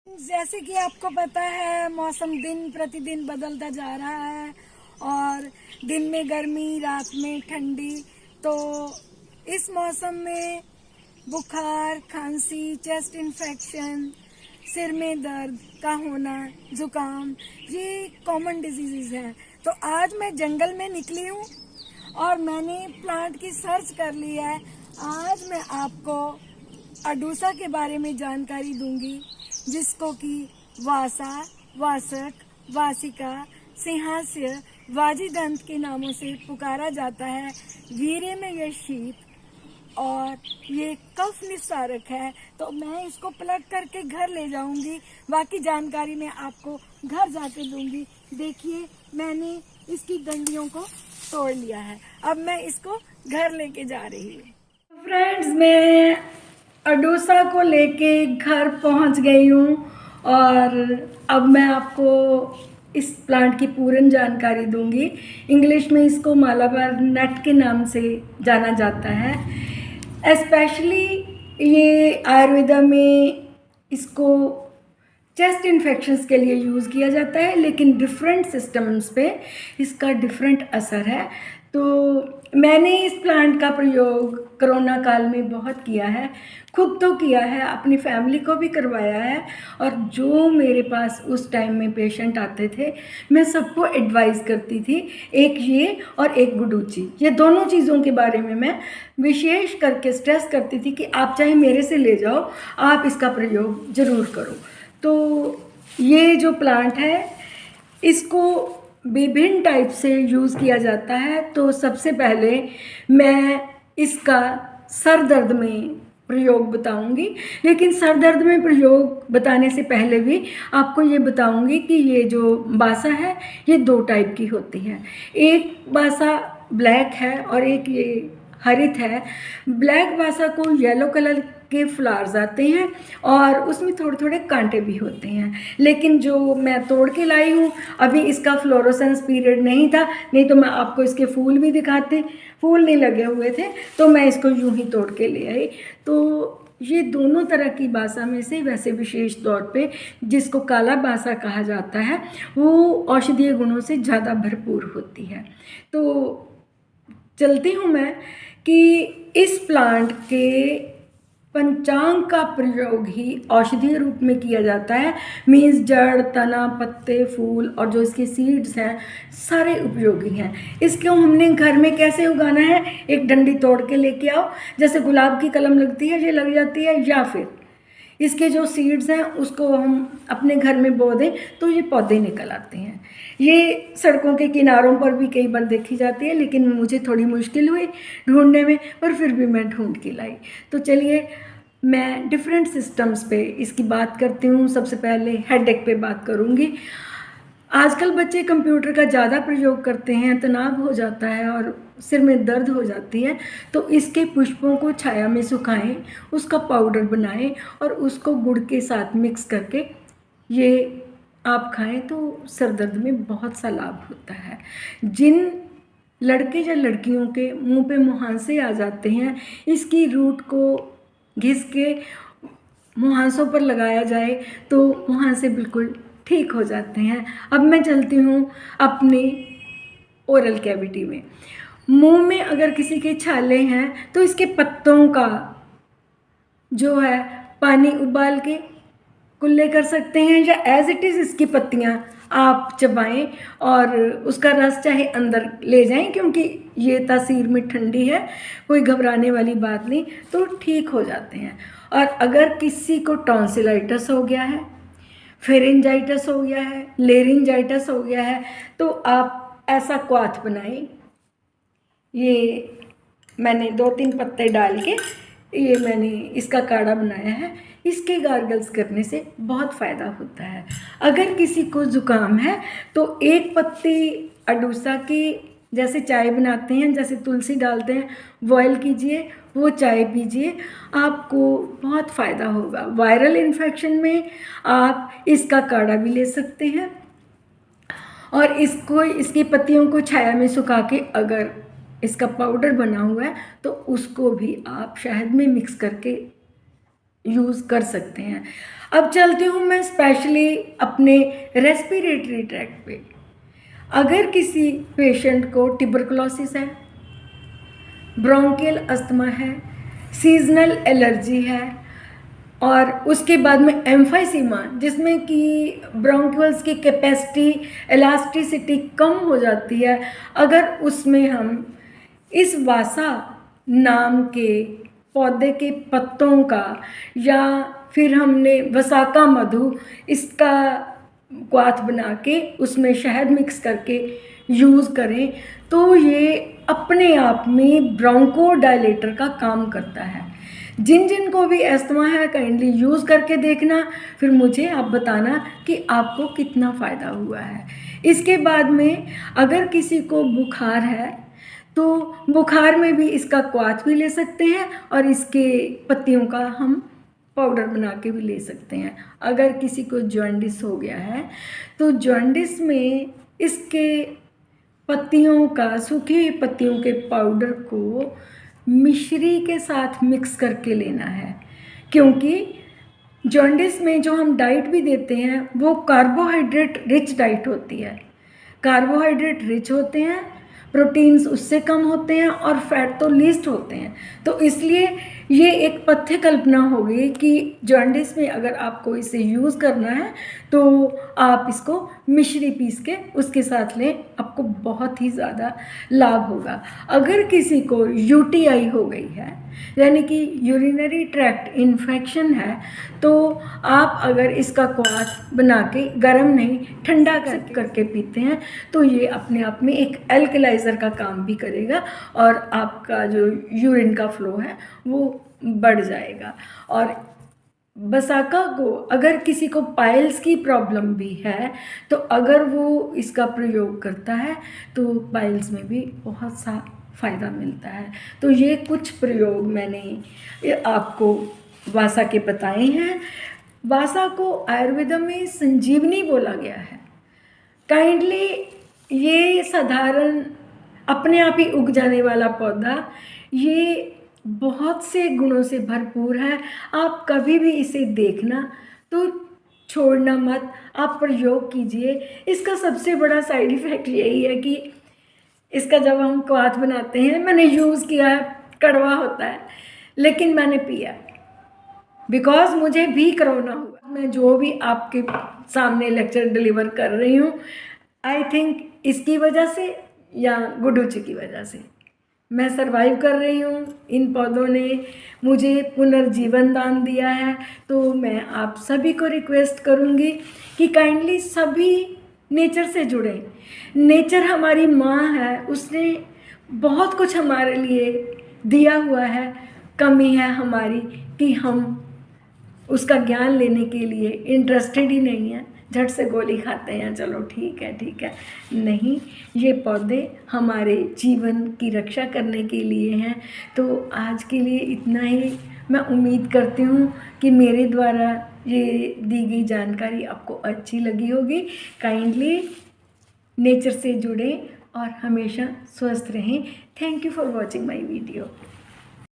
जैसे कि आपको पता है मौसम दिन प्रतिदिन बदलता जा रहा है और दिन में गर्मी रात में ठंडी। तो इस मौसम में बुखार, खांसी, चेस्ट इन्फेक्शन, सिर में दर्द का होना, जुकाम, ये कॉमन डिजीजेज हैं। तो आज मैं जंगल में निकली हूँ और मैंने प्लांट की सर्च कर ली है। आज मैं आपको अडूसा के बारे में जानकारी दूंगी, जिसको कि वासा, वासक, वासिका, सिंहास्य, वाजीदंत के नामों से पुकारा जाता है। वीर्य में यह शीत और ये कफ निस्तारक है। तो मैं इसको प्लग करके घर ले जाऊंगी, बाकी जानकारी मैं आपको घर जाके दूंगी। देखिए मैंने इसकी डंडियों को तोड़ लिया है, अब मैं इसको घर लेके जा रही हूँ। फ्रेंड्स, मैं अडूसा को लेके घर पहुंच गई हूँ और अब मैं आपको इस प्लांट की पूर्ण जानकारी दूंगी। इंग्लिश में इसको मालाबार नट के नाम से जाना जाता है। स्पेशली ये आयुर्वेदा में इसको चेस्ट इन्फेक्शंस के लिए यूज़ किया जाता है, लेकिन डिफरेंट सिस्टम्स पे इसका डिफरेंट असर है। तो मैंने इस प्लांट का प्रयोग कोरोना काल में बहुत किया है, खुद तो किया है, अपनी फैमिली को भी करवाया है। और जो मेरे पास उस टाइम में पेशेंट आते थे, मैं सबको एडवाइस करती थी, एक ये और एक गुडूची, ये दोनों चीज़ों के बारे में मैं विशेष करके स्ट्रेस करती थी कि आप चाहे मेरे से ले जाओ, आप इसका प्रयोग ज़रूर करो। तो ये जो प्लांट है इसको विभिन्न टाइप से यूज़ किया जाता है। तो सबसे पहले मैं इसका सर दर्द में प्रयोग बताऊंगी, लेकिन सर दर्द में प्रयोग बताने से पहले भी आपको ये बताऊंगी कि ये जो बासा है ये दो टाइप की होती है। एक बासा ब्लैक है और एक ये हरित है। ब्लैक बासा को येलो कलर के फ्लावर्स आते हैं और उसमें थोड़े थोड़े कांटे भी होते हैं, लेकिन जो मैं तोड़ के लाई हूँ अभी इसका फ्लोरोसेंस पीरियड नहीं था, नहीं तो मैं आपको इसके फूल भी दिखाती। फूल नहीं लगे हुए थे तो मैं इसको यूं ही तोड़ के ले आई। तो ये दोनों तरह की बासा में से वैसे विशेष तौर पे जिसको काला बासा कहा जाता है वो औषधीय गुणों से ज़्यादा भरपूर होती है। तो चलती हूँ मैं कि इस प्लांट के पंचांग का प्रयोग ही औषधीय रूप में किया जाता है। मीन्स जड़, तना, पत्ते, फूल और जो इसके सीड्स हैं सारे उपयोगी हैं। इसको हमने घर में कैसे उगाना है, एक डंडी तोड़ के लेके आओ, जैसे गुलाब की कलम लगती है ये लग जाती है, या फिर इसके जो सीड्स हैं उसको हम अपने घर में बो दें तो ये पौधे निकल आते हैं। ये सड़कों के किनारों पर भी कई बार देखी जाती है, लेकिन मुझे थोड़ी मुश्किल हुई ढूंढने में, पर फिर भी मैं ढूंढ के लाई। तो चलिए मैं डिफरेंट सिस्टम्स पे इसकी बात करती हूँ। सबसे पहले हेडेक पे बात करूँगी। आजकल बच्चे कंप्यूटर का ज़्यादा प्रयोग करते हैं, तनाव हो जाता है और सिर में दर्द हो जाती है। तो इसके पुष्पों को छाया में सुखाएं, उसका पाउडर बनाएं और उसको गुड़ के साथ मिक्स करके ये आप खाएं तो सर दर्द में बहुत सा लाभ होता है। जिन लड़के या लड़कियों के मुंह पे मुहांसे आ जाते हैं, इसकी रूट को घिस के मुहांसों पर लगाया जाए तो मुहांसे बिल्कुल ठीक हो जाते हैं। अब मैं चलती हूँ अपनी ओरल कैविटी में। मुंह में अगर किसी के छाले हैं तो इसके पत्तों का जो है पानी उबाल के कुल्ले कर सकते हैं, या एज इट इज़ इसकी पत्तियाँ आप चबाएं और उसका रस चाहे अंदर ले जाएं, क्योंकि ये तासीर में ठंडी है, कोई घबराने वाली बात नहीं, तो ठीक हो जाते हैं। और अगर किसी को टॉन्सिलाइटिस हो गया है, फेरेंजाइटिस हो गया है, लेरिंजाइटिस हो गया है, तो आप ऐसा क्वाथ बनाएं। ये मैंने 2-3 पत्ते डाल के ये मैंने इसका काढ़ा बनाया है। इसके गार्गल्स करने से बहुत फ़ायदा होता है। अगर किसी को ज़ुकाम है तो एक पत्ती अडूसा की जैसे चाय बनाते हैं, जैसे तुलसी डालते हैं, बॉयल कीजिए, वो चाय पीजिए, आपको बहुत फ़ायदा होगा। वायरल इन्फेक्शन में आप इसका काढ़ा भी ले सकते हैं और इसको इसकी पत्तियों को छाया में सुखा के अगर इसका पाउडर बना हुआ है तो उसको भी आप शहद में मिक्स करके यूज़ कर सकते हैं। अब चलती हूँ मैं स्पेशली अपने रेस्पिरेटरी ट्रैक्ट पे। अगर किसी पेशेंट को ट्यूबरकुलोसिस है, ब्रोंकियल अस्थमा है, सीजनल एलर्जी है और उसके बाद में एम्फाइसीमा जिसमें कि ब्रोंक्यूल्स की कैपेसिटी इलास्टिसिटी कम हो जाती है, अगर उसमें हम इस वासा नाम के पौधे के पत्तों का या फिर हमने वसाका मधु इसका क्वाथ बना के उसमें शहद मिक्स करके यूज़ करें तो ये अपने आप में ब्रोंको डायलेटर का काम करता है। जिन जिन को भी अस्थमा है काइंडली यूज़ करके देखना, फिर मुझे आप बताना कि आपको कितना फ़ायदा हुआ है। इसके बाद में अगर किसी को बुखार है तो बुखार में भी इसका क्वाथ भी ले सकते हैं और इसके पत्तियों का हम पाउडर बना के भी ले सकते हैं। अगर किसी को जॉन्डिस हो गया है तो जॉन्डिस में इसके पत्तियों का, सूखी हुई पत्तियों के पाउडर को मिश्री के साथ मिक्स करके लेना है, क्योंकि जॉन्डिस में जो हम डाइट भी देते हैं वो कार्बोहाइड्रेट रिच डाइट होती है। कार्बोहाइड्रेट रिच होते हैं, प्रोटीन्स उससे कम होते हैं और फैट तो लीस्ट होते हैं। तो इसलिए ये एक पथ्य कल्पना होगी कि जॉन्डिस में अगर आपको इसे यूज़ करना है तो आप इसको मिश्री पीस के उसके साथ लें, आपको बहुत ही ज़्यादा लाभ होगा। अगर किसी को यूटीआई हो गई है यानी कि यूरिनरी ट्रैक्ट इन्फेक्शन है तो आप अगर इसका क्वाथ बना के गर्म नहीं ठंडा करके पीते हैं तो ये अपने आप में एक एल्कलाइज़र का काम भी करेगा और आपका जो यूरिन का फ्लो है वो बढ़ जाएगा। और बसाका को अगर किसी को पाइल्स की प्रॉब्लम भी है तो अगर वो इसका प्रयोग करता है तो पाइल्स में भी बहुत सा फ़ायदा मिलता है। तो ये कुछ प्रयोग मैंने आपको वासा के बताए हैं। वासा को आयुर्वेद में संजीवनी बोला गया है। काइंडली ये साधारण अपने आप ही उग जाने वाला पौधा ये बहुत से गुणों से भरपूर है। आप कभी भी इसे देखना तो छोड़ना मत, आप प्रयोग कीजिए। इसका सबसे बड़ा साइड इफ़ेक्ट यही है कि इसका जब हम क्वाथ बनाते हैं, मैंने यूज़ किया है, कड़वा होता है लेकिन मैंने पिया बिकॉज मुझे भी कोरोना हुआ। मैं जो भी आपके सामने लेक्चर डिलीवर कर रही हूँ आई थिंक इसकी वजह से या गुडुची की वजह से मैं सरवाइव कर रही हूँ। इन पौधों ने मुझे पुनर्जीवन दान दिया है। तो मैं आप सभी को रिक्वेस्ट करूँगी कि काइंडली सभी नेचर से जुड़ें। नेचर हमारी माँ है, उसने बहुत कुछ हमारे लिए दिया हुआ है। कमी है हमारी कि हम उसका ज्ञान लेने के लिए इंटरेस्टेड ही नहीं है, झट से गोली खाते हैं, चलो ठीक है। नहीं, ये पौधे हमारे जीवन की रक्षा करने के लिए हैं। तो आज के लिए इतना ही। मैं उम्मीद करती हूँ कि मेरे द्वारा ये दी गई जानकारी आपको अच्छी लगी होगी। काइंडली नेचर से जुड़ें और हमेशा स्वस्थ रहें। Thank you for watching my video.